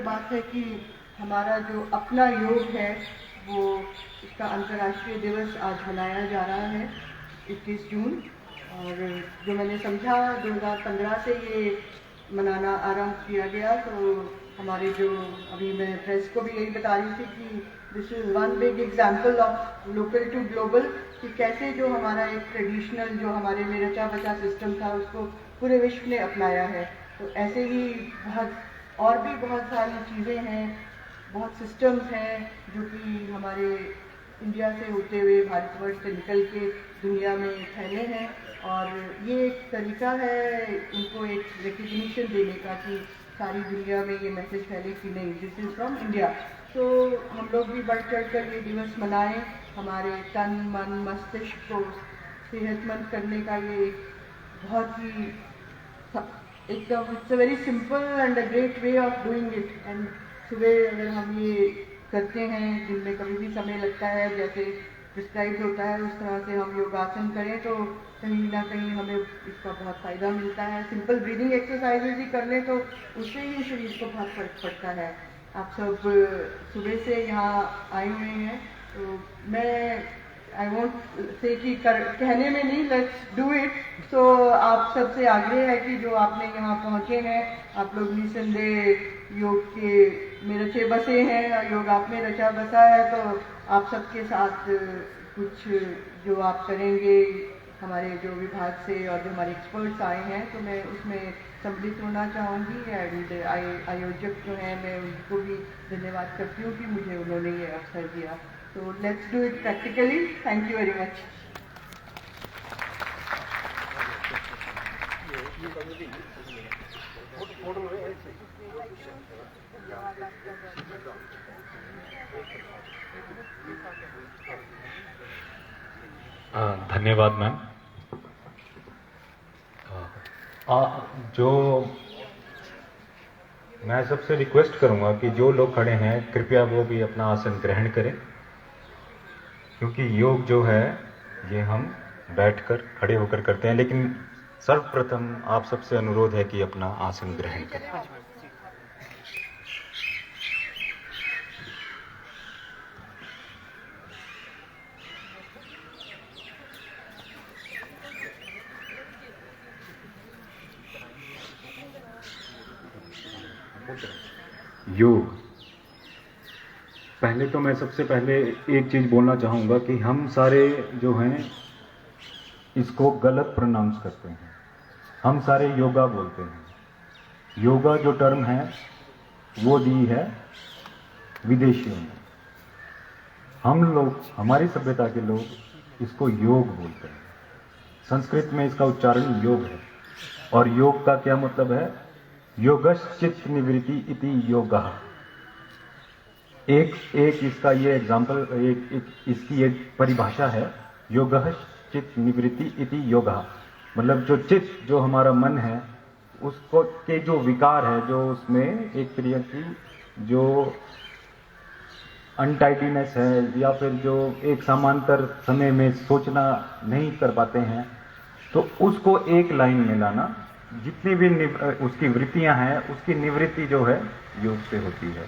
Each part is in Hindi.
बात है कि हमारा जो अपना योग है वो इसका अंतर्राष्ट्रीय दिवस आज मनाया जा रहा है 21 जून। और जो मैंने समझा 2015 से ये मनाना आरंभ किया गया। तो हमारे जो अभी मैं प्रेस को भी यही बता रही थी कि this is one big example of local to global, कि कैसे जो हमारा एक ट्रेडिशनल जो हमारे में रचा बचा सिस्टम था उसको पूरे विश्व ने अपनाया है। तो ऐसे ही और भी बहुत सारी चीज़ें हैं, बहुत सिस्टम्स हैं जो कि हमारे इंडिया से होते हुए भारतवर्ष से निकल के दुनिया में फैले हैं। और ये एक तरीका है उनको एक रिकग्निशन देने का कि सारी दुनिया में ये मैसेज फैले कि नहीं, दिस इज़ फ्रॉम इंडिया। तो हम लोग भी बढ़ चढ़ कर ये दिवस मनाएं, हमारे तन मन मस्तिष्क को सेहतमंद करने का ये बहुत ही एकदम it's a very simple and a great way of doing it. And सुबह अगर हम ये करते हैं, दिन में कभी भी समय लगता है जैसे प्रिस्क्राइब होता है उस तरह से हम योगासन करें तो कहीं ना कहीं हमें इसका बहुत फ़ायदा मिलता है। सिंपल ब्रीदिंग एक्सरसाइजेज ही कर लें तो उससे ही शरीर को बहुत फर्क पड़ता है। आप सब सुबह से यहाँ आए हुए हैं तो मैं आई वॉन्ट से कि कहने में नहीं, लेट्स डू इट। तो आप सबसे आग्रह है कि जो आपने यहाँ पहुँचे हैं, आप लोग निसंदेह योग के में रचे बसे हैं, योग आप में रचा बसा है। तो आप सबके साथ कुछ जो आप करेंगे हमारे जो विभाग से और जो हमारे एक्सपर्ट्स आए हैं, तो मैं उसमें सम्मिलित होना चाहूँगी। एंड आयोजक जो हैं मैं उनको भी धन्यवाद करती हूँ कि मुझे उन्होंने ये अवसर दिया। So let's do it practically. Thank you very much. धन्यवाद मैम। जो मैं सबसे रिक्वेस्ट करूंगा कि जो लोग खड़े हैं कृपया वो भी अपना आसन ग्रहण करें, क्योंकि योग जो है ये हम बैठकर खड़े होकर करते हैं। लेकिन सर्वप्रथम आप सबसे अनुरोध है कि अपना आसन ग्रहण करें। योग, पहले तो मैं सबसे पहले एक चीज़ बोलना चाहूँगा कि हम सारे जो हैं इसको गलत प्रोनाउंस करते हैं। हम सारे योगा बोलते हैं। योगा जो टर्म है वो दी है विदेशियों ने। हम लोग, हमारी सभ्यता के लोग इसको योग बोलते हैं। संस्कृत में इसका उच्चारण योग है। और योग का क्या मतलब है? योगश्चित्त निवृत्ति इति योगः। एक इसका ये एग्जाम्पल, इसकी एक परिभाषा है, योगः चित्त निवृत्ति इति योगः। मतलब जो चित्त, जो हमारा मन है, उसको के जो विकार है, जो उसमें एक तरह की जो अनटाइडीनेस है या फिर जो एक समांतर समय में सोचना नहीं कर पाते हैं, तो उसको एक लाइन में लाना। जितनी भी उसकी वृत्तियां हैं उसकी निवृत्ति जो है योग से होती है।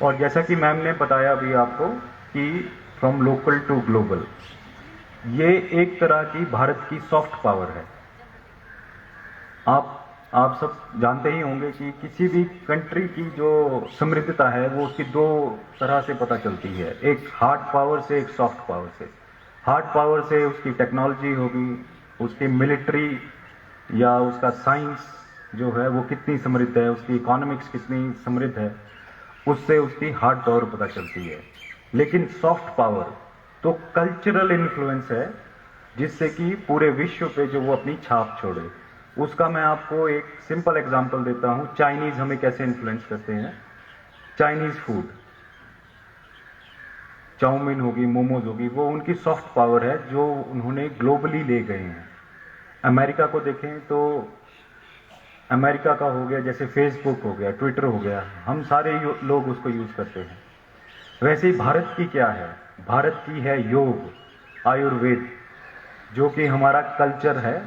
और जैसा कि मैम ने बताया अभी आपको कि फ्रॉम लोकल टू ग्लोबल, ये एक तरह की भारत की सॉफ्ट पावर है। आप सब जानते ही होंगे कि किसी भी कंट्री की जो समृद्धता है वो उसकी दो तरह से पता चलती है, एक हार्ड पावर से, एक सॉफ्ट पावर से। हार्ड पावर से उसकी टेक्नोलॉजी होगी, उसकी मिलिट्री या उसका साइंस जो है वो कितनी समृद्ध है, उसकी इकोनॉमिक्स कितनी समृद्ध है, उससे उसकी हार्ड पावर पता चलती है। लेकिन सॉफ्ट पावर तो कल्चरल इन्फ्लुएंस है, जिससे कि पूरे विश्व पे जो वो अपनी छाप छोड़े। उसका मैं आपको एक सिंपल एग्जांपल देता हूं, चाइनीज हमें कैसे इन्फ्लुएंस करते हैं। चाइनीज फूड, चाउमीन होगी, मोमोज होगी, वो उनकी सॉफ्ट पावर है जो उन्होंने ग्लोबली ले गए हैं। अमेरिका को देखें तो अमेरिका का हो गया, जैसे फेसबुक हो गया, ट्विटर हो गया, हम सारे लोग उसको यूज करते हैं। वैसे ही भारत की क्या है? भारत की है योग, आयुर्वेद, जो कि हमारा कल्चर है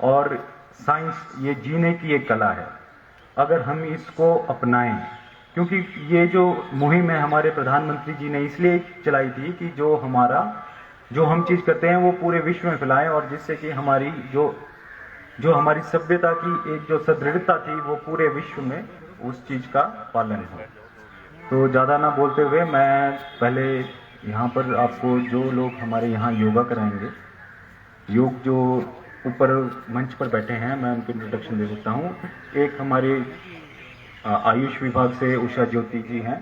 और साइंस, ये जीने की एक कला है। अगर हम इसको अपनाएं क्योंकि ये जो मुहिम है हमारे प्रधानमंत्री जी ने इसलिए चलाई थी कि जो हम चीज़ करते हैं वो पूरे विश्व में फैलाएं, और जिससे कि हमारी जो हमारी सभ्यता की एक जो सुदृढ़ता थी वो पूरे विश्व में उस चीज़ का पालन हो। तो ज़्यादा ना बोलते हुए मैं पहले यहाँ पर आपको जो लोग हमारे यहाँ योगा कराएंगे, योग जो ऊपर मंच पर बैठे हैं, मैं उनको इंट्रोडक्शन दे देता हूँ। एक हमारे आयुष विभाग से उषा ज्योति जी हैं,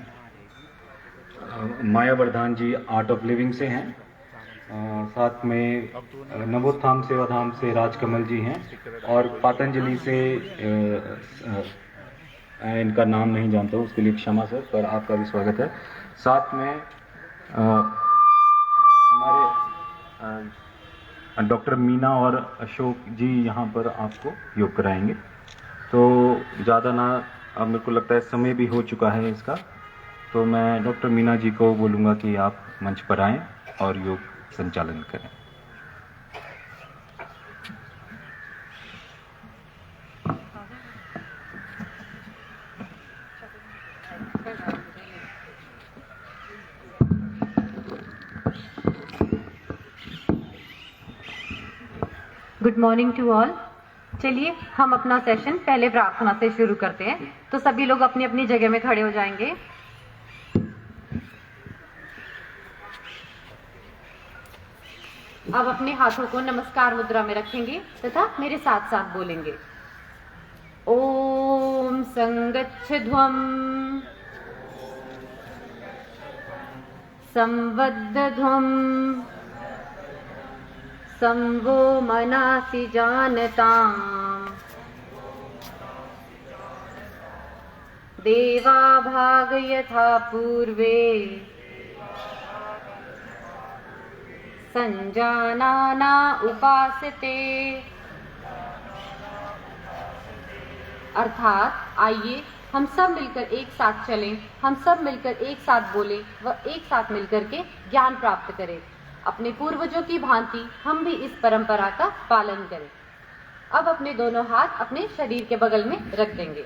माया वर्धान जी आर्ट ऑफ लिविंग से हैं, साथ में नवोत्थान सेवाधाम से राजकमल जी हैं, और पतंजलि से इनका नाम नहीं जानता हूँ, उसके लिए क्षमा सर, पर आपका भी स्वागत है। साथ में हमारे डॉक्टर मीना और अशोक जी यहाँ पर आपको योग कराएंगे। तो ज़्यादा ना, अब मेरे को लगता है समय भी हो चुका है इसका, तो मैं डॉक्टर मीना जी को बोलूँगा कि आप मंच पर आएँ और योग संचालन करें। Good morning to all. चलिए हम अपना सेशन पहले प्रार्थना से शुरू करते हैं। तो सभी लोग अपनी अपनी जगह में खड़े हो जाएंगे। अब अपने हाथों को नमस्कार मुद्रा में रखेंगे तथा मेरे साथ साथ बोलेंगे, ओम संगच्छध्वम संवद्धध्वम संवो मनासि जानताम् देवा भाग यथा पूर्वे संजानाना उपासते। अर्थात आइए हम सब मिलकर एक साथ चलें, हम सब मिलकर एक साथ बोलें व एक साथ मिलकर के ज्ञान प्राप्त करें। अपने पूर्वजों की भांति हम भी इस परंपरा का पालन करें। अब अपने दोनों हाथ अपने शरीर के बगल में रख देंगे।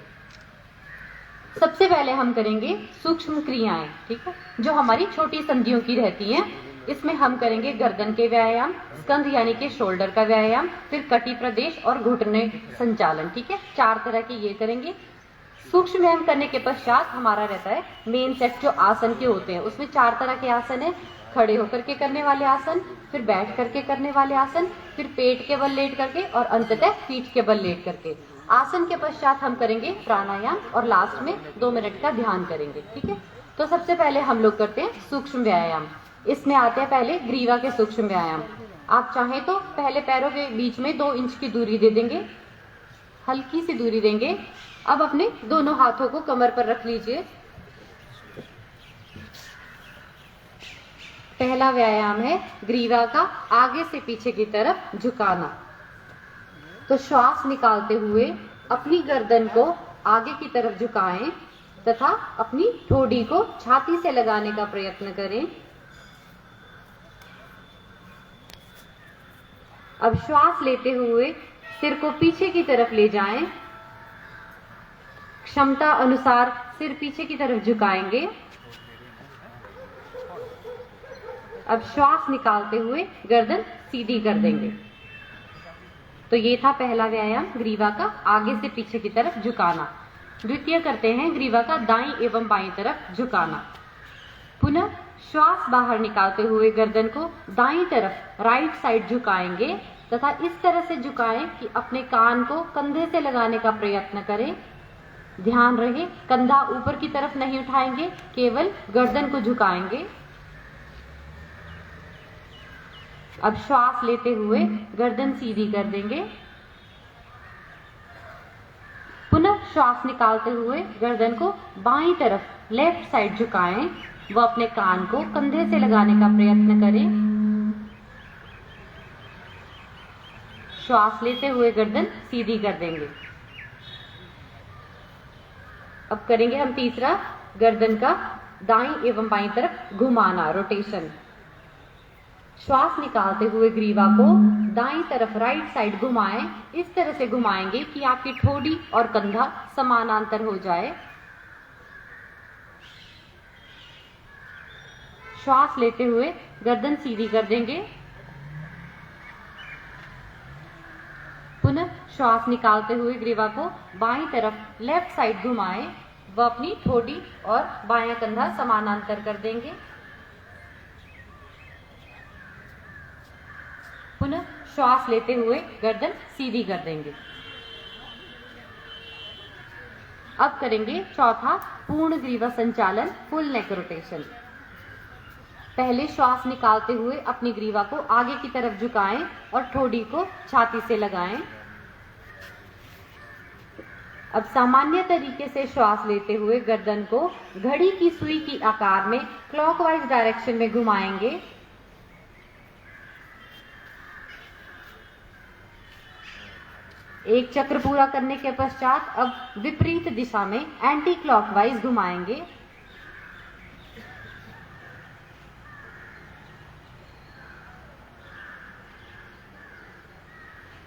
सबसे पहले हम करेंगे सूक्ष्म क्रियाएं, ठीक है, जो हमारी छोटी संधियों की रहती हैं। इसमें हम करेंगे गर्दन के व्यायाम, स्कंध यानी कि शोल्डर का व्यायाम, फिर कटी प्रदेश और घुटने संचालन, ठीक है। 4 तरह के ये करेंगे। सूक्ष्म व्यायाम करने के पश्चात हमारा रहता है मेन सेट, जो आसन के होते हैं। उसमें 4 तरह के आसन है, खड़े होकर के करने वाले आसन, फिर बैठ करके करने वाले आसन, फिर पेट के बल लेट करके और अंततः पीठ के बल लेट करके। आसन के पश्चात हम करेंगे प्राणायाम और लास्ट में 2 मिनट का ध्यान करेंगे, ठीक है। तो सबसे पहले हम लोग करते हैं सूक्ष्म व्यायाम। इसमें आते हैं पहले ग्रीवा के सूक्ष्म व्यायाम। आप चाहें तो पहले पैरों के बीच में 2 इंच की दूरी दे देंगे, हल्की सी दूरी देंगे। अब अपने दोनों हाथों को कमर पर रख लीजिए। पहला व्यायाम है ग्रीवा का आगे से पीछे की तरफ झुकाना। तो श्वास निकालते हुए अपनी गर्दन को आगे की तरफ झुकाएं तथा अपनी ठोड़ी को छाती से लगाने का प्रयत्न करें। अब श्वास लेते हुए सिर को पीछे की तरफ ले जाएं। क्षमता अनुसार सिर पीछे की तरफ झुकाएंगे। अब श्वास निकालते हुए गर्दन सीधी कर देंगे। तो ये था पहला व्यायाम, ग्रीवा का आगे से पीछे की तरफ झुकाना। द्वितीय करते हैं ग्रीवा का दाईं एवं बाईं तरफ झुकाना। पुनः श्वास बाहर निकालते हुए गर्दन को दाईं तरफ राइट साइड झुकाएंगे तथा इस तरह से झुकाएं कि अपने कान को कंधे से लगाने का प्रयत्न करें। ध्यान रहे कंधा ऊपर की तरफ नहीं उठाएंगे, केवल गर्दन को झुकाएंगे। अब श्वास लेते हुए गर्दन सीधी कर देंगे। पुनः श्वास निकालते हुए गर्दन को बाईं तरफ लेफ्ट साइड झुकाएं व अपने कान को कंधे से लगाने का प्रयत्न करें। श्वास लेते हुए गर्दन सीधी कर देंगे। अब करेंगे हम तीसरा, गर्दन का दाईं एवं बाईं तरफ घुमाना, रोटेशन। श्वास निकालते हुए ग्रीवा को दाईं तरफ राइट साइड घुमाएं। इस तरह से घुमाएंगे कि आपकी ठोड़ी और कंधा समानांतर हो जाए। श्वास लेते हुए गर्दन सीधी कर देंगे। पुनः श्वास निकालते हुए ग्रीवा को बाईं तरफ लेफ्ट साइड घुमाएं व अपनी ठोड़ी और बायां कंधा समानांतर कर देंगे। पुनः श्वास लेते हुए गर्दन सीधी कर देंगे। अब करेंगे चौथा पूर्ण ग्रीवा संचालन, फुल नेक रोटेशन। पहले श्वास निकालते हुए अपनी ग्रीवा को आगे की तरफ झुकाएं और ठोड़ी को छाती से लगाएं। अब सामान्य तरीके से श्वास लेते हुए गर्दन को घड़ी की सुई की आकार में क्लॉकवाइज डायरेक्शन में घुमाएंगे। एक चक्र पूरा करने के पश्चात अब विपरीत दिशा में एंटी क्लॉकवाइज घुमाएंगे।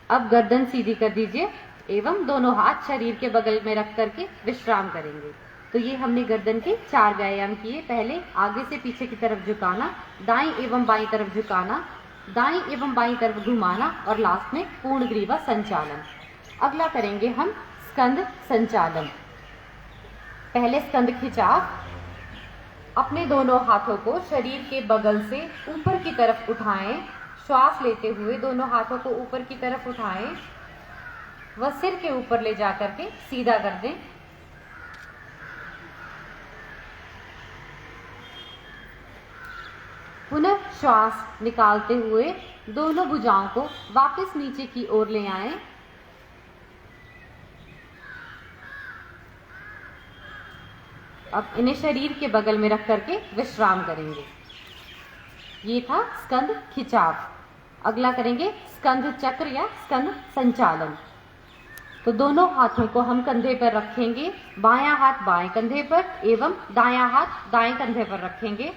अब गर्दन सीधी कर दीजिए एवं दोनों हाथ शरीर के बगल में रख करके विश्राम करेंगे। तो ये हमने गर्दन के 4 व्यायाम किए। पहले आगे से पीछे की तरफ झुकाना, दाईं एवं बाईं तरफ झुकाना, दाईं एवं बाईं तरफ घुमाना और लास्ट में पूर्ण ग्रीवा संचालन। अगला करेंगे हम स्कंद संचालन। पहले स्कंद खिंचाव। अपने दोनों हाथों को शरीर के बगल से ऊपर की तरफ उठाएं। श्वास लेते हुए दोनों हाथों को ऊपर की तरफ उठाएं व सिर के ऊपर ले जाकर के सीधा कर दें। पुनः श्वास निकालते हुए दोनों भुजाओं को वापस नीचे की ओर ले आएं। अब इन्हें शरीर के बगल में रख करके विश्राम करेंगे। ये था स्कंद खिंचाव। अगला करेंगे स्कंद चक्र या स्कंद संचालन। तो दोनों हाथों को हम कंधे पर रखेंगे, बायां हाथ बाएं कंधे पर एवं दायां हाथ दाएं कंधे पर रखेंगे।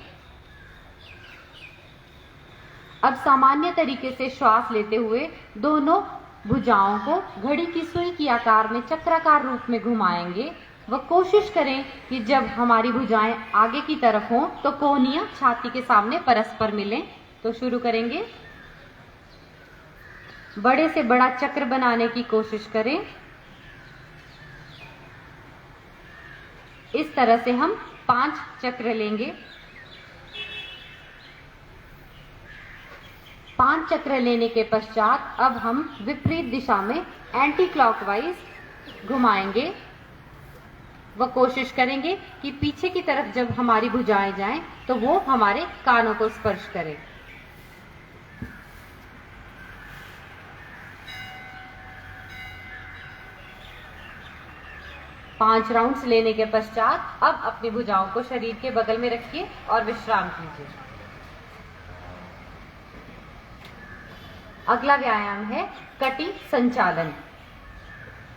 अब सामान्य तरीके से श्वास लेते हुए दोनों भुजाओं को घड़ी की सुई की आकार में चक्राकार रूप में घुमाएंगे व कोशिश करें कि जब हमारी भुजाएं आगे की तरफ हों तो कोहनियां छाती के सामने परस्पर मिलें। तो शुरू करेंगे। बड़े से बड़ा चक्र बनाने की कोशिश करें। इस तरह से हम 5 चक्र लेंगे। 5 चक्र लेने के पश्चात अब हम विपरीत दिशा में एंटी क्लॉकवाइज घुमाएंगे व कोशिश करेंगे कि पीछे की तरफ जब हमारी भुजाएं जाएं तो वो हमारे कानों को स्पर्श करें। पांच राउंड्स लेने के पश्चात अब अपनी भुजाओं को शरीर के बगल में रखिए और विश्राम कीजिए। अगला व्यायाम है कटी संचालन।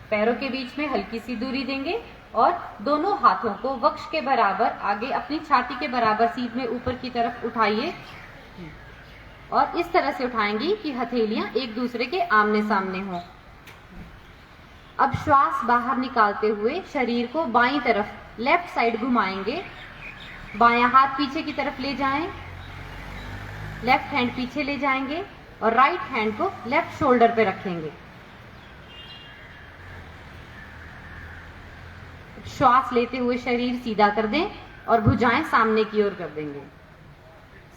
पैरों के बीच में हल्की सी दूरी देंगे और दोनों हाथों को वक्ष के बराबर आगे अपनी छाती के बराबर सीध में ऊपर की तरफ उठाइए और इस तरह से उठाएंगी कि हथेलियां एक दूसरे के आमने सामने हों। अब श्वास बाहर निकालते हुए शरीर को बाईं तरफ लेफ्ट साइड घुमाएंगे। बायां हाथ पीछे की तरफ ले जाएं, लेफ्ट हैंड पीछे ले जाएंगे और राइट हैंड को लेफ्ट शोल्डर पे रखेंगे। श्वास लेते हुए शरीर सीधा कर दें और भुजाएं सामने की ओर कर देंगे,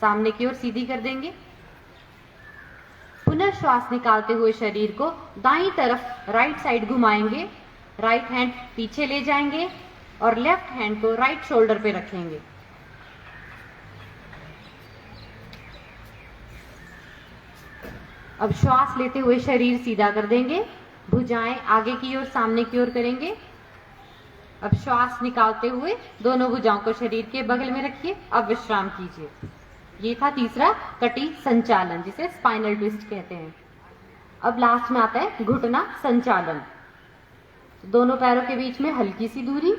सामने की ओर सीधी कर देंगे। पुनः श्वास निकालते हुए शरीर को दाईं तरफ राइट साइड घुमाएंगे, राइट हैंड पीछे ले जाएंगे और लेफ्ट हैंड को राइट शोल्डर पे रखेंगे। अब श्वास लेते हुए शरीर सीधा कर देंगे, भुजाएं आगे की ओर सामने की ओर करेंगे। अब श्वास निकालते हुए दोनों भुजाओं को शरीर के बगल में रखिए। अब विश्राम कीजिए। ये था तीसरा कटी संचालन, जिसे स्पाइनल ट्विस्ट कहते हैं। अब लास्ट में आता है घुटना संचालन। दोनों पैरों के बीच में हल्की सी दूरी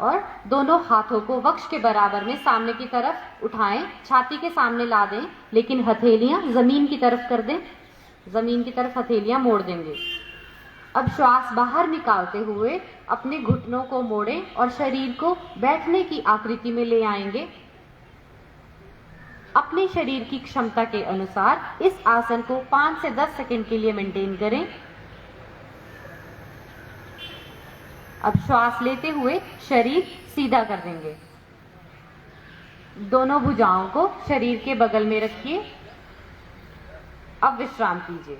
और दोनों हाथों को वक्ष के बराबर में सामने की तरफ उठाएं, छाती के सामने ला दें, लेकिन हथेलियां जमीन की तरफ कर दें। जमीन की तरफ हथेलियां मोड़ देंगे। अब श्वास बाहर निकालते हुए अपने घुटनों को मोड़ें और शरीर को बैठने की आकृति में ले आएंगे। अपने शरीर की क्षमता के अनुसार इस आसन को 5 से 10 सेकंड के लिए मेंटेन करें। अब श्वास लेते हुए शरीर सीधा कर देंगे। दोनों भुजाओं को शरीर के बगल में रखिए। अब विश्राम कीजिए।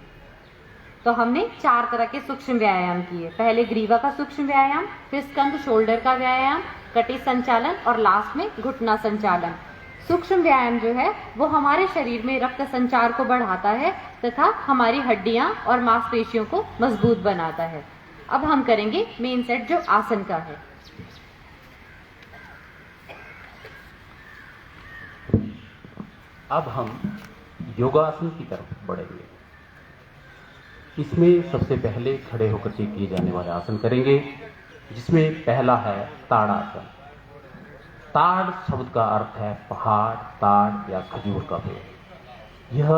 तो हमने 4 तरह के सूक्ष्म व्यायाम किए। पहले ग्रीवा का सूक्ष्म व्यायाम, फिर स्कंद शोल्डर का व्यायाम, कटी संचालन और लास्ट में घुटना संचालन। सूक्ष्म व्यायाम जो है वो हमारे शरीर में रक्त संचार को बढ़ाता है तथा हमारी हड्डियां और मांसपेशियों को मजबूत बनाता है। अब हम करेंगे मेन सेट जो आसन का है। अब हम योगासन की तरफ बढ़ेंगे। इसमें सबसे पहले खड़े होकर के किए जाने वाले आसन करेंगे, जिसमें पहला है ताड़ासन। ताड़ शब्द का अर्थ है पहाड़, ताड़ या खजूर का पेड़। यह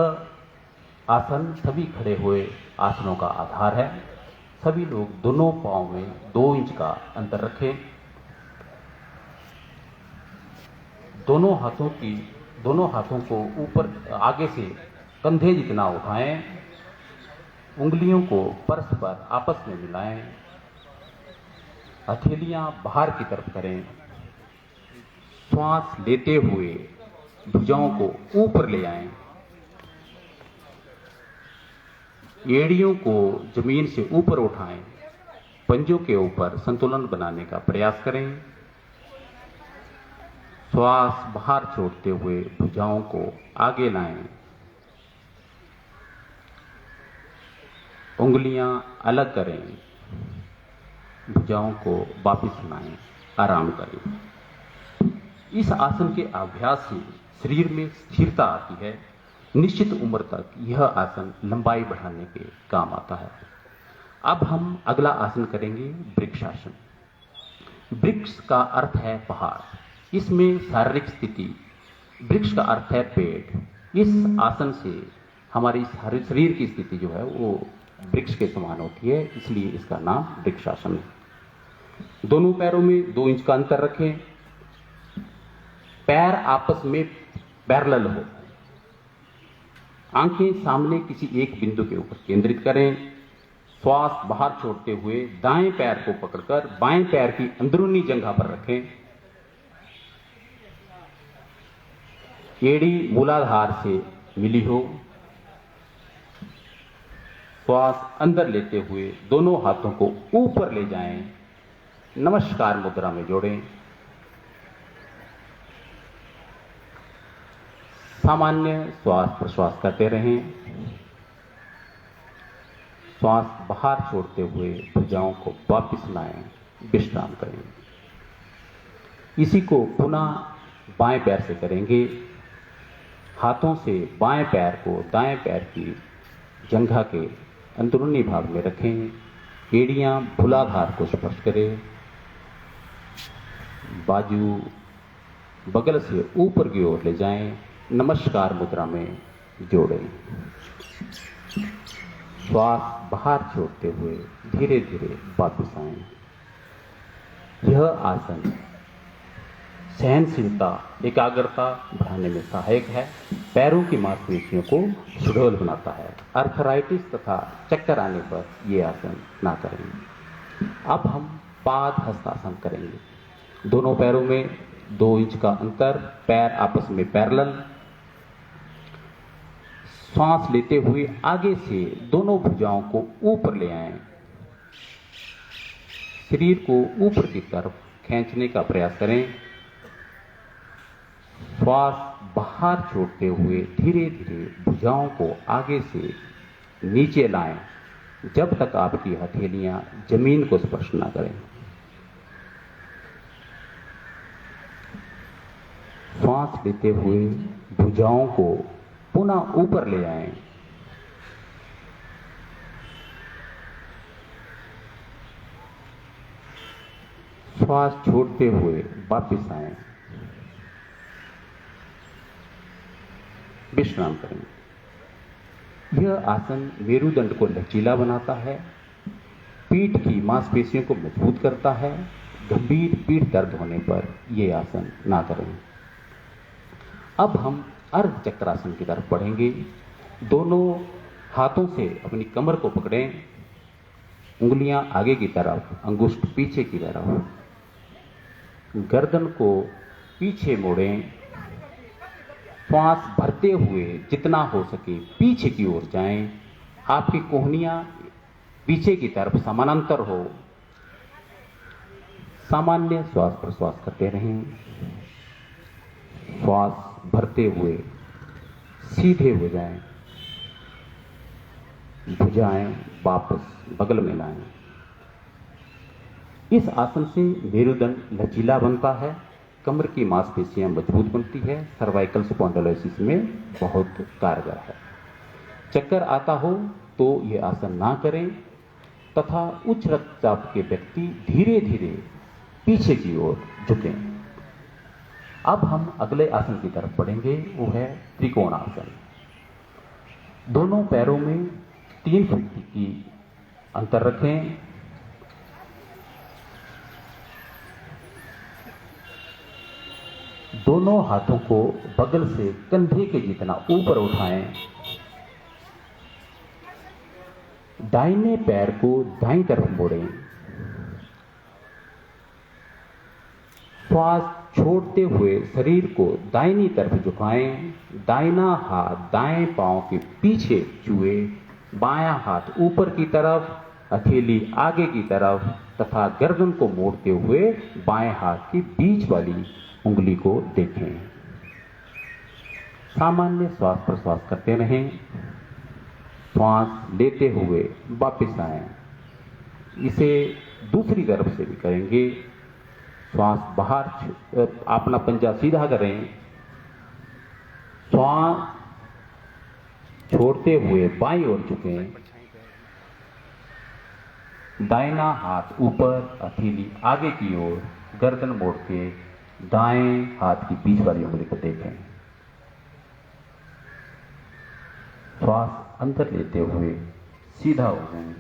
आसन सभी खड़े हुए आसनों का आधार है। सभी लोग दोनों पांव में 2 इंच का अंतर रखें। दोनों हाथों को ऊपर आगे से कंधे जितना उठाएं। उंगलियों को परस्पर आपस में मिलाएं। हथेलियां बाहर की तरफ करें। श्वास लेते हुए भुजाओं को ऊपर ले आएं। एड़ियों को जमीन से ऊपर उठाएं। पंजों के ऊपर संतुलन बनाने का प्रयास करें। श्वास बाहर छोड़ते हुए भुजाओं को आगे लाएं। उंगलियां अलग करें। भुजाओं को वापस लाएं। आराम करें। इस आसन के अभ्यास से शरीर में स्थिरता आती है। निश्चित उम्र तक यह आसन लंबाई बढ़ाने के काम आता है। अब हम अगला आसन करेंगे वृक्षासन। वृक्ष का अर्थ है पहाड़। इसमें शारीरिक स्थिति, वृक्ष का अर्थ है पेड़। इस आसन से हमारी शरीर की स्थिति जो है वो वृक्ष के समान होती है, इसलिए इसका नाम वृक्षासन है। दोनों पैरों में 2 इंच का अंतर रखें। पैर आपस में पैरेलल हो। आंखें सामने किसी एक बिंदु के ऊपर केंद्रित करें। श्वास बाहर छोड़ते हुए दाएं पैर को पकड़कर बाएं पैर की अंदरूनी जंघा पर रखें। एड़ी मूलाधार से मिली हो। श्वास अंदर लेते हुए दोनों हाथों को ऊपर ले जाएं। नमस्कार मुद्रा में जोड़ें। सामान्य श्वास प्रश्वास करते रहें। श्वास बाहर छोड़ते हुए भुजाओं को वापस लाएं। विश्राम करें। इसी को पुनः बाएं पैर से करेंगे। हाथों से बाएं पैर को दाएं पैर की जंघा के अंदरूनी भाग में रखें। एड़ियां मूलाधार को स्पर्श करें। बाजू बगल से ऊपर की ओर ले जाएं। नमस्कार मुद्रा में जोड़ें। श्वास बाहर छोड़ते हुए धीरे धीरे वापस आएं। यह आसन सहनशीलता, एकाग्रता बढ़ाने में सहायक है। पैरों की मांसपेशियों को सुडौल बनाता है। आर्थराइटिस तथा चक्कर आने पर यह आसन ना करें। अब हम पाद हस्तासन करेंगे। दोनों पैरों में 2 इंच का अंतर, पैर आपस में पैरेलल। श्वास लेते हुए आगे से दोनों भुजाओं को ऊपर ले आएं। शरीर को ऊपर की तरफ खींचने का प्रयास करें। श्वास बाहर छोड़ते हुए धीरे धीरे भुजाओं को आगे से नीचे लाएं, जब तक आपकी हथेलियां जमीन को स्पर्श ना करें। श्वास लेते हुए भुजाओं को पुनः ऊपर ले आएं। श्वास छोड़ते हुए वापस आएं। विश्राम करें। यह आसन मेरुदंड को लचीला बनाता है। पीठ की मांसपेशियों को मजबूत करता है। गंभीर पीठ दर्द होने पर यह आसन ना करें। अब हम अर्ध चक्रासन की तरफ बढ़ेंगे। दोनों हाथों से अपनी कमर को पकड़ें, उंगलियां आगे की तरफ, अंगुष्ठ पीछे की तरफ, गर्दन को पीछे मोड़ें। श्वास भरते हुए जितना हो सके पीछे की ओर जाएं। आपकी कोहनियां पीछे की तरफ समानांतर हो। सामान्य श्वास प्रश्वास करते रहें। श्वास भरते हुए सीधे हो जाएं। भुजाएं वापस बगल में लाएं। इस आसन से मेरुदंड लचीला बनता है, कमर की मांसपेशियां मजबूत बनती है, सर्वाइकल स्पॉन्डिलोसिस में बहुत कारगर है। चक्कर आता हो तो यह आसन ना करें तथा उच्च रक्तचाप के व्यक्ति धीरे धीरे पीछे की ओर झुकें। अब हम अगले आसन की तरफ बढ़ेंगे, वो है त्रिकोण आसन। दोनों पैरों में 3 फीट की अंतर रखें। दोनों हाथों को बगल से कंधे के जितना ऊपर उठाएं। दाहिने पैर को दाईं तरफ मोड़ें। श्वास छोड़ते हुए शरीर को दाहिनी तरफ झुकाएं। दाहिना हाथ दाएं पांव के पीछे छुए, बायां हाथ ऊपर की तरफ, हथेली आगे की तरफ तथा गर्दन को मोड़ते हुए बाएं हाथ की बीच वाली उंगली को देखें। सामान्य श्वास प्रश्वास करते रहें। श्वास लेते हुए वापस आएं। इसे दूसरी तरफ से भी करेंगे। श्वास बाहर, अपना पंजा सीधा करें। श्वास छोड़ते हुए बाईं ओर झुकें। दाहिना हाथ ऊपर, हथेली आगे की ओर, गर्दन मोड़ के दाएं हाथ की बीच वाली उंगली को देखें। श्वास अंदर लेते हुए सीधा हो जाएं।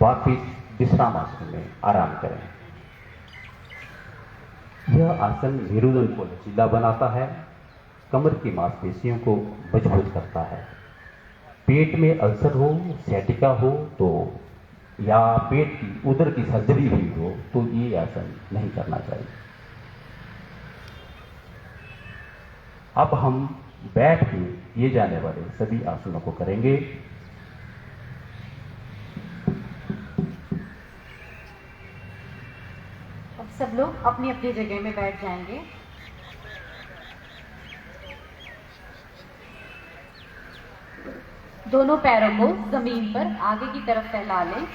वापिस विश्राम आसन में आराम करें। यह आसन मेरुदंड को लचीला बनाता है, कमर की मांसपेशियों को मजबूत करता है। पेट में अल्सर हो, सैटिका हो तो या पेट की उदर की सर्जरी हुई हो तो ये आसन नहीं करना चाहिए। अब हम बैठ के किए जाने वाले सभी आसनों को करेंगे। अब सब लोग अपनी अपनी जगह में बैठ जाएंगे। दोनों पैरों को जमीन पर आगे की तरफ फैला लें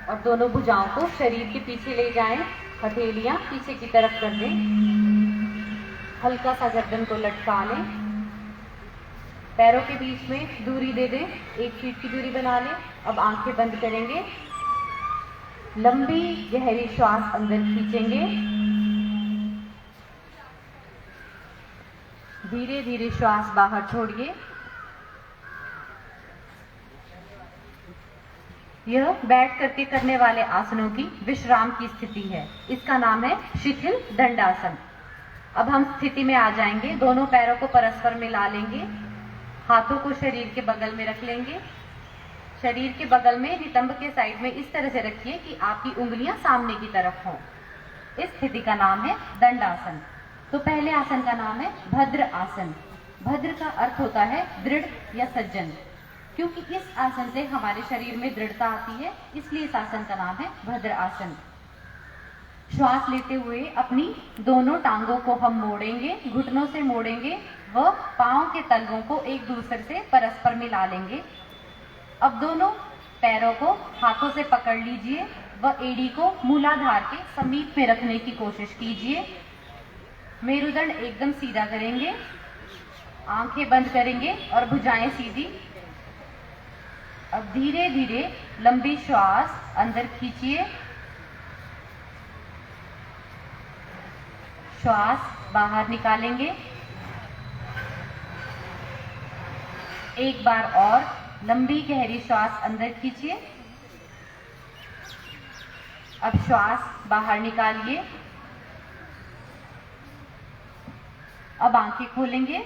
और दोनों भुजाओं को शरीर के पीछे ले जाएं। हथेलियां पीछे की तरफ कर दें। हल्का सा गर्दन को लटका लें। पैरों के बीच में दूरी दे दें, 1 फीट की दूरी बना लें। अब आंखें बंद करेंगे। लंबी गहरी श्वास अंदर खींचेंगे। धीरे धीरे श्वास बाहर छोड़िए। यह बैठ करके करने वाले आसनों की विश्राम की स्थिति है। इसका नाम है शिथिल दंडासन। अब हम स्थिति में आ जाएंगे। दोनों पैरों को परस्पर मिला लेंगे। हाथों को शरीर के बगल में रख लेंगे। शरीर के बगल में नितंब के साइड में इस तरह से रखिए कि आपकी उंगलियां सामने की तरफ हों। इस स्थिति का नाम है दंडासन। तो पहले आसन का नाम है भद्र आसन। भद्र का अर्थ होता है दृढ़ या सज्जन। क्योंकि इस आसन से हमारे शरीर में दृढ़ता आती है, इसलिए इस आसन का नाम है भद्र आसन। श्वास लेते हुए अपनी दोनों टांगों को हम मोड़ेंगे, घुटनों से मोड़ेंगे व पांव के तलवों को एक दूसरे से परस्पर मिला लेंगे। अब दोनों पैरों को हाथों से पकड़ लीजिए व एड़ी को मूलाधार के समीप में रखने की कोशिश कीजिए। मेरुदंड एकदम सीधा करेंगे, आंखें बंद करेंगे और भुजाएं सीधी। अब धीरे धीरे लंबी श्वास अंदर खींचिए। श्वास बाहर निकालेंगे। एक बार और लंबी गहरी श्वास अंदर खींचिए। अब श्वास बाहर निकालिए। अब आंखें खोलेंगे,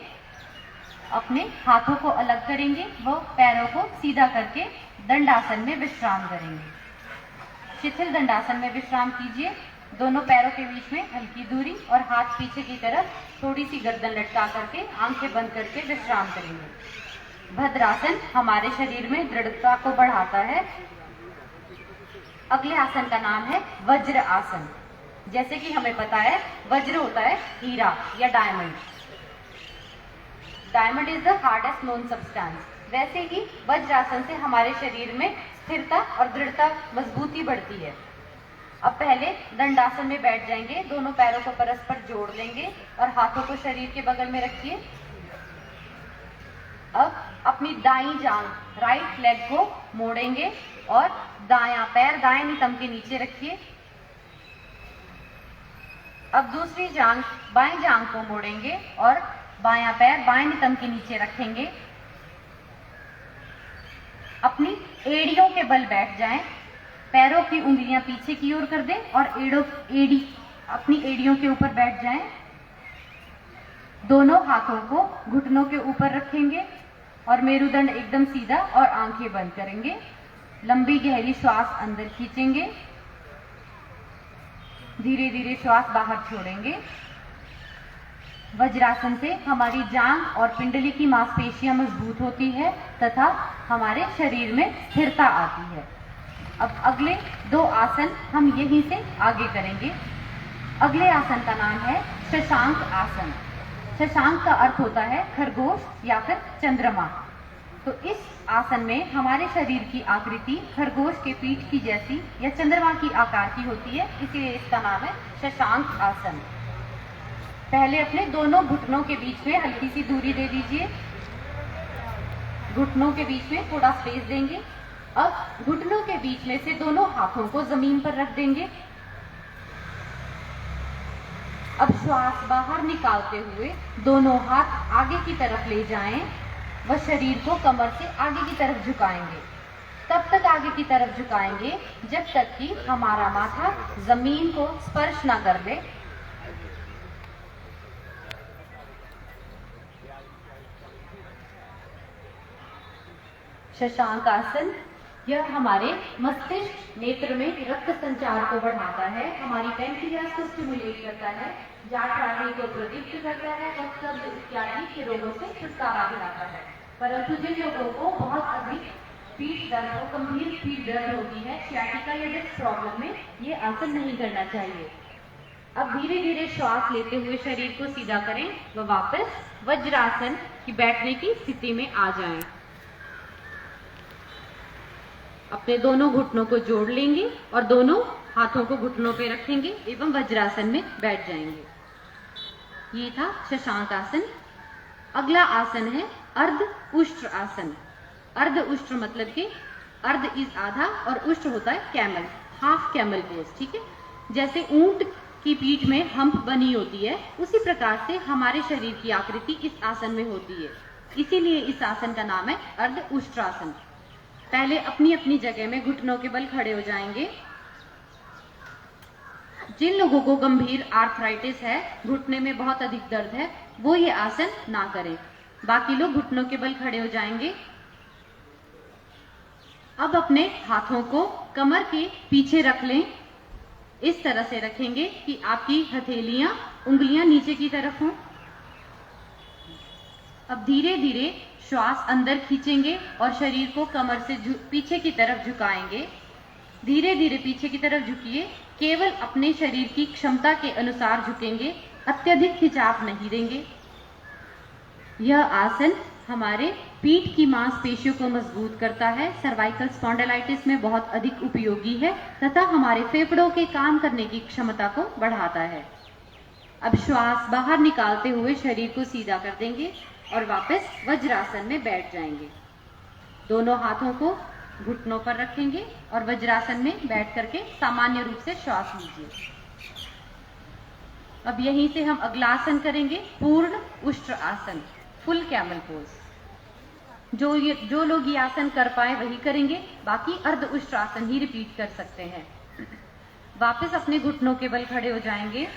अपने हाथों को अलग करेंगे व पैरों को सीधा करके दंडासन में विश्राम करेंगे। शिथिल दंडासन में विश्राम कीजिए। दोनों पैरों के बीच में हल्की दूरी और हाथ पीछे की तरफ थोड़ी सी गर्दन लटका करके आंखें बंद करके विश्राम करेंगे। भद्रासन हमारे शरीर में दृढ़ता को बढ़ाता है। अगले आसन का नाम है वज्र आसन। जैसे कि हमें पता है वज्र होता है हीरा या diamond. Diamond is the hardest known substance. वैसे ही वज्रासन से हमारे शरीर में स्थिरता और दृढ़ता मजबूती बढ़ती है। अब पहले दंडासन में बैठ जाएंगे, दोनों पैरों को परस्पर जोड़ लेंगे और हाथों को शरीर के बगल में रखिए। अब अपनी दाईं जांघ राइट लेग को मोड़ेंगे और दायां पैर दाएं नितंब के नीचे रखिए। अब दूसरी जांघ बाएं जांघ को मोड़ेंगे और बायां पैर बाएं नितंब के नीचे रखेंगे। अपनी एड़ियों के बल बैठ जाएं, पैरों की उंगलियां पीछे की ओर कर दें और अपनी एड़ियों के ऊपर बैठ जाएं। दोनों हाथों को घुटनों के ऊपर रखेंगे और मेरुदंड एकदम सीधा और आंखें बंद करेंगे। लंबी गहरी श्वास अंदर खींचेंगे, धीरे धीरे श्वास बाहर छोड़ेंगे। वज्रासन से हमारी जांघ और पिंडली की मांसपेशियां मजबूत होती है तथा हमारे शरीर में स्थिरता आती है। अब अगले दो आसन हम यहीं से आगे करेंगे। अगले आसन का नाम है शशांक आसन। शशांक का अर्थ होता है खरगोश या फिर चंद्रमा। तो इस आसन में हमारे शरीर की आकृति खरगोश के पीठ की जैसी या चंद्रमा की आकार की होती है, इसलिए इसका नाम है शशांक आसन। पहले अपने दोनों घुटनों के बीच में हल्की सी दूरी दे दीजिए। घुटनों के बीच में थोड़ा स्पेस देंगे। अब घुटनों के बीच में से दोनों हाथों को जमीन पर रख देंगे। अब श्वास बाहर निकालते हुए दोनों हाथ आगे की तरफ ले जाएं व शरीर को कमर से आगे की तरफ झुकाएंगे। तब तक आगे की तरफ झुकाएंगे जब तक कि हमारा माथा जमीन को स्पर्श ना कर दे। शशांक आसन यह हमारे मस्तिष्क नेत्र में रक्त संचार को बढ़ाता है, हमारी पैंक्रियास को स्टिमुलेट करता है, जाठराग्नि को प्रदीप्त करता है और कब्ज इत्यादि के रोगों से छुटकारा दिलाता है। परंतु जिन लोगों को बहुत अधिक पीठ दर्द और गंभीर पीठ दर्द होती है, सियाटिका या डिस्क प्रॉब्लम में, ये आसन नहीं करना चाहिए। अब धीरे धीरे श्वास लेते हुए शरीर को सीधा करें व वापस वज्रासन की बैठने की स्थिति में आ जाएं। अपने दोनों घुटनों को जोड़ लेंगे और दोनों हाथों को घुटनों पे रखेंगे एवं वज्रासन में बैठ जाएंगे। ये था शशांक आसन। अगला आसन है अर्ध उष्ट्र आसन। अर्ध उष्ट्र मतलब कि अर्ध इज आधा और उष्ट्र होता है कैमल, हाफ कैमल पोज। ठीक है, जैसे ऊंट की पीठ में हम्प बनी होती है, उसी प्रकार से हमारे शरीर की आकृति इस आसन में होती है, इसीलिए इस आसन का नाम है अर्ध उष्ट्र आसन। पहले अपनी अपनी जगह में घुटनों के बल खड़े हो जाएंगे। जिन लोगों को गंभीर आर्थराइटिस है, घुटने में बहुत अधिक दर्द है, वो ये आसन ना करें। बाकी लोग घुटनों के बल खड़े हो जाएंगे। अब अपने हाथों को कमर के पीछे रख लें। इस तरह से रखेंगे कि आपकी हथेलियां, उंगलियां नीचे की तरफ हों। अब धीरे धीरे श्वास अंदर खींचेंगे और शरीर को कमर से पीछे की तरफ झुकाएंगे। धीरे धीरे पीछे की तरफ झुकिए। केवल अपने शरीर की क्षमता के अनुसार झुकेंगे, अत्यधिक खिंचाव नहीं देंगे। यह आसन हमारे पीठ की मांसपेशियों को मजबूत करता है, सर्वाइकल स्पॉन्डिलाइटिस में बहुत अधिक उपयोगी है तथा हमारे फेफड़ों के काम करने की क्षमता को बढ़ाता है। अब श्वास बाहर निकालते हुए शरीर को सीधा कर देंगे और वापस वज्रासन में बैठ जाएंगे। दोनों हाथों को घुटनों पर रखेंगे और वज्रासन में बैठ करके सामान्य रूप से श्वास लीजिए। अब यहीं से हम अगला आसन करेंगे, पूर्ण उष्ट्र आसन, फुल कैमल पोज। जो लोग ये आसन कर पाए वही करेंगे, बाकी अर्ध उष्ट्र आसन ही रिपीट कर सकते हैं। वापस अपने घुटनों के बल खड़े हो जाएंगे।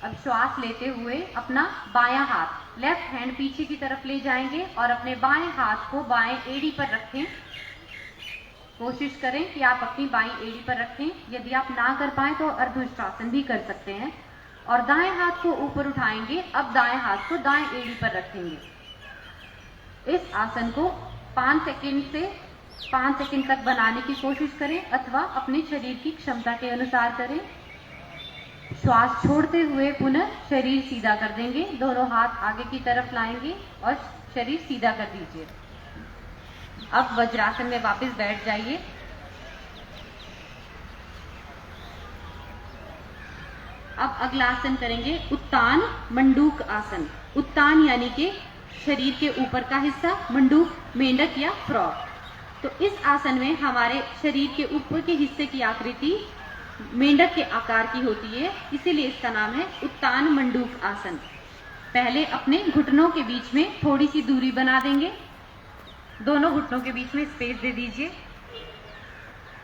अब श्वास लेते हुए अपना बायां हाथ लेफ्ट हैंड पीछे की तरफ ले जाएंगे और अपने बाएं हाथ को बाएं एड़ी पर रखें। कोशिश करें कि आप अपनी बाईं एड़ी पर रखें। यदि आप ना कर पाए तो अर्धउष्ट्रासन भी कर सकते हैं। और दाएं हाथ को ऊपर उठाएंगे। अब दाएं हाथ को दाएं एड़ी पर रखेंगे। इस आसन को 5 सेकंड तक बनाने की कोशिश करें अथवा अपने शरीर की क्षमता के अनुसार करें। श्वास छोड़ते हुए पुनः शरीर सीधा कर देंगे। दोनों हाथ आगे की तरफ लाएंगे और शरीर सीधा कर दीजिए। अब वज्रासन में वापस बैठ जाइए। अब अगला आसन करेंगे उत्तान मंडूक आसन। उत्तान यानी कि शरीर के ऊपर का हिस्सा, मंडूक मेंढक या फ्रॉग। तो इस आसन में हमारे शरीर के ऊपर के हिस्से की आकृति मेंढक के आकार की होती है, इसीलिए इसका नाम है उत्तान मंडूक आसन। पहले अपने घुटनों के बीच में थोड़ी सी दूरी बना देंगे। दोनों घुटनों के बीच में स्पेस दे दीजिए।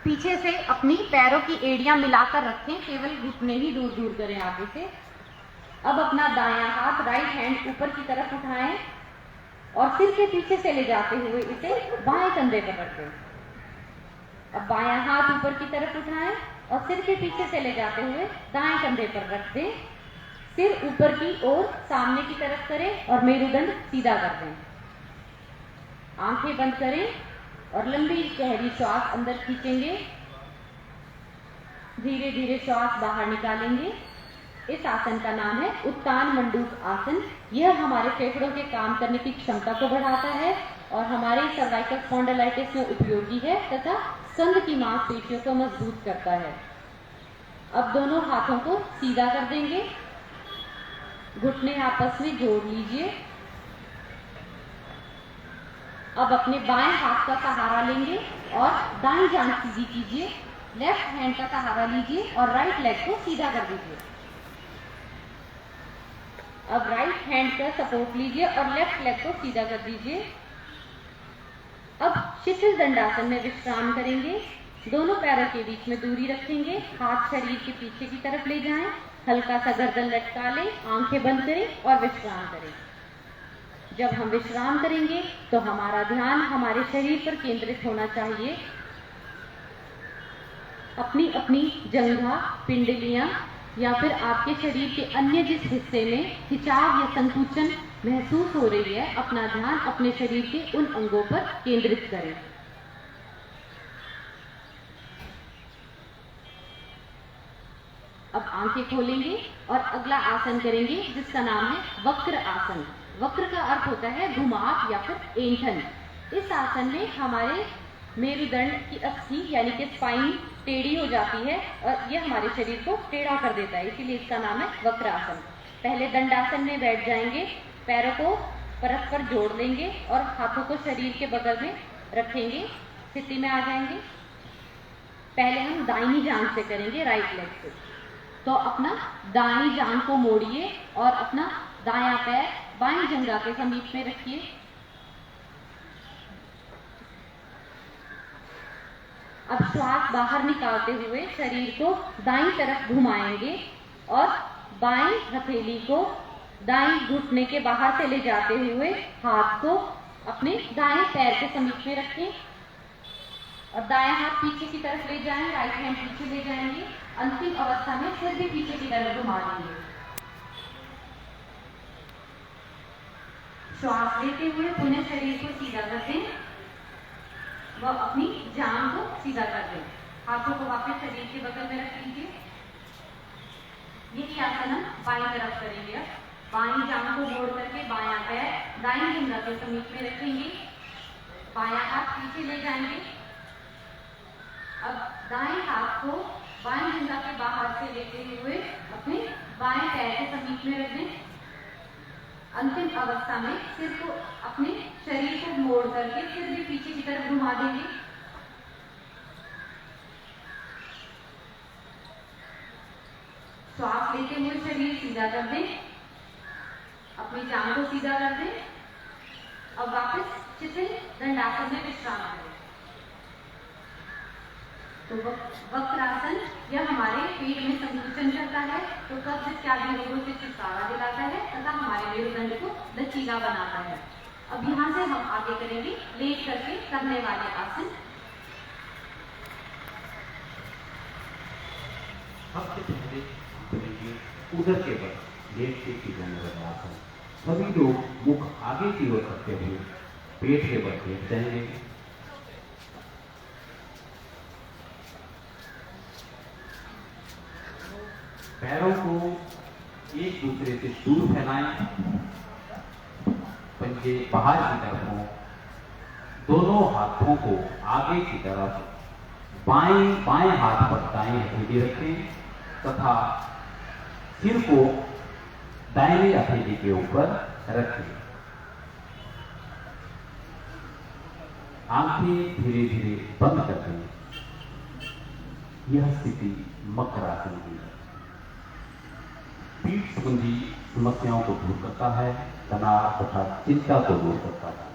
पीछे से अपनी पैरों की एड़ियां मिलाकर रखें, केवल घुटने ही दूर दूर करें आगे से। अब अपना दायां हाथ राइट हैंड ऊपर की तरफ उठाएं और सिर के पीछे से ले जाते हुए इसे बाएं कंधे पर रख दें। अब बायां हाथ ऊपर की तरफ उठाएं और सिर के पीछे से ले जाते हुए दाएं कंधे पर रख दें। सिर ऊपर की ओर सामने की तरफ करें और मेरुदंड सीधा कर दें। आंखें बंद करें और लंबी गहरी श्वास अंदर खींचेंगे। धीरे धीरे श्वास बाहर निकालेंगे। इस आसन का नाम है उत्तान मंडूक आसन। यह हमारे फेफड़ों के काम करने की क्षमता को बढ़ाता है और हमारे सर्वाइकल स्पॉन्डिलाइटिस में उपयोगी है तथा स्कंध की मांसपेशियों को मजबूत करता है। अब दोनों हाथों को सीधा कर देंगे। घुटने आपस में जोड़ लीजिए। अब अपने बाएं हाथ का सहारा लेंगे और दाईं जांघ सीधी कीजिए। लेफ्ट हैंड का सहारा लीजिए और राइट लेग को सीधा कर दीजिए। अब राइट हैंड का सपोर्ट लीजिए और लेफ्ट लेग को सीधा कर दीजिए। अब शिथिल दंडासन में विश्राम करेंगे। दोनों पैरों के बीच में दूरी रखेंगे। हाथ शरीर के पीछे की तरफ ले जाएं। हल्का सा गर्दन लटका लें, आंखें बंद करें और विश्राम करें। जब हम विश्राम करेंगे तो हमारा ध्यान हमारे शरीर पर केंद्रित होना चाहिए। अपनी अपनी जंघा, पिंडलियां या फिर आपके शरीर के अन्य जिस हिस्से में खिंचाव या संकुचन महसूस हो रही है, अपना ध्यान अपने शरीर के उन अंगों पर केंद्रित करें। अब आंखें खोलेंगे और अगला आसन करेंगे जिसका नाम है वक्र आसन। वक्र का अर्थ होता है घुमाव या फिर ऐंठन। इस आसन में हमारे मेरुदंड की अस्थि यानी कि स्पाइन टेढ़ी हो जाती है और यह हमारे शरीर को टेढ़ा कर देता है, इसीलिए इसका नाम है वक्र आसन। पहले दंडासन में बैठ जाएंगे। पैरों को परस्पर जोड़ लेंगे और हाथों को शरीर के बगल में रखेंगे। स्थिति में आ जाएंगे। पहले हम दाहिनी जांघ से करेंगे, राइट लेग से। तो अपना दाहिनी जांघ को मोड़िए और अपना दायां पैर बाईं जंघा के समीप में रखिए। अब श्वास बाहर निकालते हुए शरीर को दाईं तरफ घुमाएंगे और बाईं हथेली को दाईं घुटने के बाहर से ले जाते हुए हाथ को अपने दाएं पैर के समीप में रखें और दायां हाथ पीछे की तरफ ले जाएं, राइट हैंड पीछे ले जाएंगे। अंतिम अवस्था में सिर भी पीछे की तरफ घुमा देंगे। श्वास लेते हुए पुनः शरीर को सीधा कर दें व अपनी जांघ को सीधा कर दें। हाथों को वापस शरीर के बगल में रख लीजिए। यही आसन हम बाईं तरफ करेंगे। अब बाईं जांघ को मोड़ करके बायां पैर दाईं जंघा के समीप में रखेंगे। बायां हाथ पीछे ले जाएंगे। अब दाएं हाथ को बाएं जंघा के बाहर से लेते हुए अपने बाएं पैर के समीप में रख दें। अंतिम अवस्था में सिर को अपने शरीर को मोड़ करके सिर भी पीछे की तरफ घुमा देंगे। श्वास लेते हुए शरीर सीधा कर दें। अपनी जांघ को सीधा कर दें। अब वापस शिथिल दंडासन में विश्राम करें। तो वक्रासन यह हमारे पेट में संकुचन करता है, तो कब्ज इत्यादि रोगों से छुटकारा दिलाता है तथा हमारे मेरुदंड को लचीला बनाता है। अब यहाँ से हम आगे करेंगे लेट करके करने वाले आसन। सबसे पहले करेंगे उदर के बल लेट के की जाने वाला आसन। सभी लोग मुख आगे की ओर करते हुए पेट के बल लेट जाएंगे। पैरों को एक दूसरे से दूर फैलाएं, पंजे बाहर की तरफ हों, दोनों हाथों को आगे की तरफ बाएं हाथ पर दाएं हथेली रखें तथा सिर को दाहिनी हथेली के ऊपर रखें। आंखें धीरे धीरे बंद कर दें। यह स्थिति मकर आसन की है। पीठ संबंधी समस्याओं को दूर करता है, तनाव तथा चिंता को दूर करता है।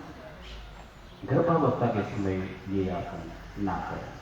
गर्भावस्था के समय ये आसन ना करें।